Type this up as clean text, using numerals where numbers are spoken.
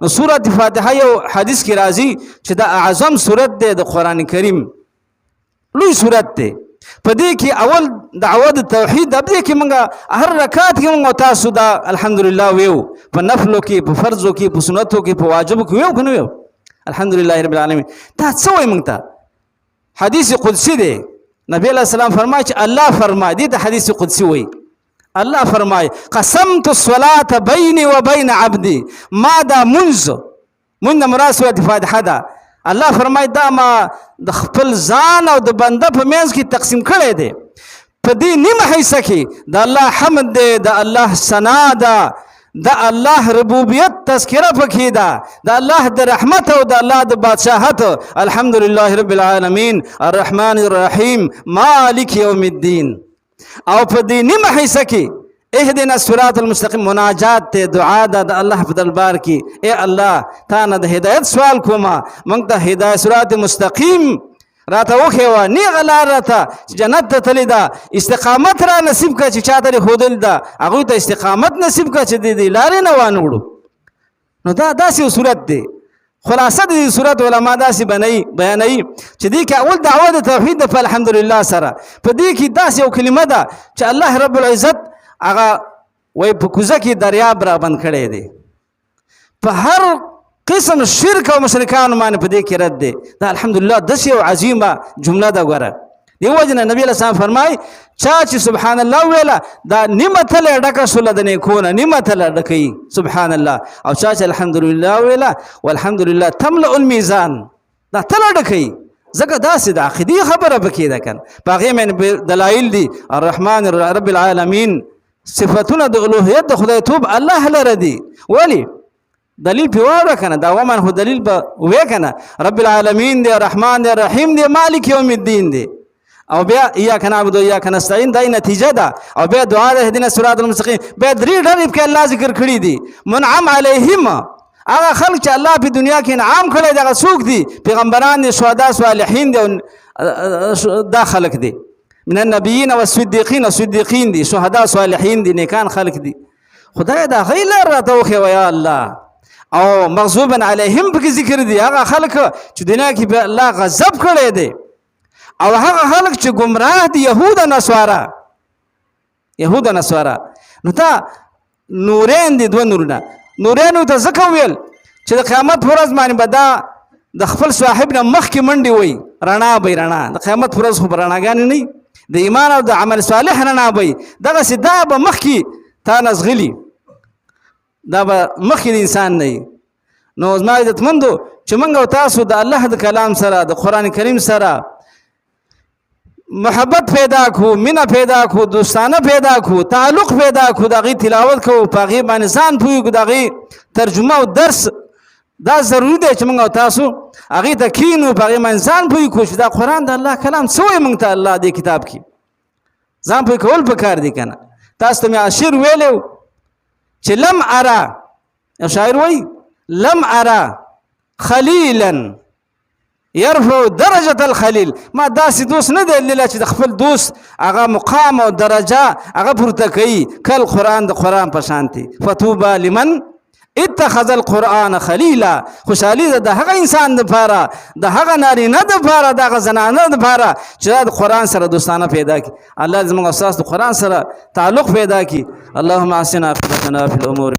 نو سورۃ فاتحه یو حدیث کې راځي چې دا اعظم سورۃ ده د قران کریم، لوی سورۃ ده. په دې کې اول دعوه د توحید، د دې کې موږ هر رکعت کې موږ تاسو دا الحمدلله ویو، په نفلو کې، په فرضو کې، په سنتو کې، په واجبو کې ویو کنه ویو الحمدلله رب العالمین. دا څه وایي موږ ته؟ حدیث قدسی دی. نبی علیہ السلام فرمایي چې الله فرمایي، دې ته حدیث قدسی وایي. الله فرمایي قسمت الصلاة بیني وبین عبدي، ما دا منځ مراد سورۃ فاتحه ده. الله فرمایي دا ما د خپل ځان او د بنده په منځ کې تقسیم کړی دی. په دې نیمه حصه کې د الله حمد دی، د الله ثنا ده، د الله ربوبیت تذکره پکې ده، د الله د رحمت او د الله د بادشاہت. الحمدلله رب العالمین الرحمن الرحیم مالک یوم الدین. او په دې نیمه حصه کې اهدنا الصراط المستقیم مناجات ته، دعا ده د الله په دربار کې. اے الله تا نه د هدایت سوال کوما، موږ ته هدایت صراط مستقیم راته وښیوه، نیغه لار راته جنت ته تللی ده. استقامت را نصیب کړه چې چاته یې ښودل ده، هغوی ته استقامت نصیب کړه چې د دې لارې نه وانه وړو. نو دا داسې یو صورت دی. خلاصه د دې صورت علما داسې بیانوي چې دې کې اول دعوه د توحید ده په الحمدلله سره. په دې کې داسې یو کلمه ده چې الله رب العزت هغه وایي په کوزه کې دریاب را بند کړی دی. په هر قسم شرک او مشرکانو باندې په دې کې رد دی. دا الحمدلله داسې یو عظیمه جمله ده. ګوره دې وجه نه نبی علیه السلام فرمایي چا چې سبحان الله ویله دا نیمه تله ډکه شوله د نیکونه، نیمه تله ډکوي سبحان الله. او چا چې الحمدلله ویله والحمدلله تملأ المیزان، دا تله ډکوي. ځکه داسې د عقیدې خبره پکې ده کنه. په هغې باندې دلایل دي. الرحمن رب العالمین صفتونه د الوهیت د خدای توب الله لره دي. ولې دلیل په واوره کنه، دا ومن هو دلیل به وې کنه. رب العالمین دی، رحمان دی، رحیم دی، مالک یوم الدین دی. او بیا ایاک نعبد و ایاک نستعین دا نتیجه ده. او بیا دعا ده اهدنا الصراط المستقیم. بیا درې ډلې کې الله ذکر کړی دي. منعم علیهم، هغه خلک چې الله په دنیا کې انعام کړی دغه څوک دي؟ پیغمبران دي، شهدا، صالحین دي، دا خلک دي. من النبیین والصدیقین، صدیقین دي، شهدا، صالحین دي، نیکان خلک دي. خدای دا غی لار راته وښیوه یا الله. او مغضوبا علیهم پکې ذکر دي، هغه خلک چې دنیا کې به الله غضب کړی دی. او هغه خلک چې گمراه دي، یهود نصارا. نو دا نورین دي، دوه نورونه. نورینو ته ځکه ویل چې د قیامت په ورځ باندې به دا د خپل صاحب نه مخکې منډې وي، رڼا به رڼا. د قیامت په ورځ خو به رڼاګانې نه وي، د ایمان او د عمل صالح رڼا به وي. دغسې دا به مخکې تا نزغلي، دا به مخکې د انسان نه وي. نو زما عزتمندو چې موږ او تاسو د الله د کلام سره، د قرآن کریم سره محبت پیدا کو، مینه پیدا کو، دوستانه پیدا کو، تعلق پیدا کو، د هغې تلاوت کوو، په هغې باندې ځان پوهېږو، د هغې ترجمه او درس دا ضروري دی چې موږ او تاسو هغې ته کښېنو، په هغې باندې ځان پوهې کړو چې دا قرآن د الله کلام څه وایي موږ ته الله دې کتاب کې. ځان پوهې کول پکار دي که نه. تاسو ته مې شعر ویلی و چې لم اره، یو شاعر وایي لم اره خلیلا يرفع درجة الخليل، ما داسې دوست نه دی لیدلی چې د خپل دوست هغه مقام او درجه هغه پورته کوي کل قرآن د قرآن په شانتي. فطوبى لمن اتخذ القرآن خلیلا، خوشحالي ده د هغه انسان دپاره، د هغه نارینه دپاره، د هغه زنانه دپاره چې دا د قرآن سره دوستانه پیدا کړي. الله زموږ او ستاسو د قرآن سره تعلق پیدا کړي. اللهم احسن عاقبتنا فی الامور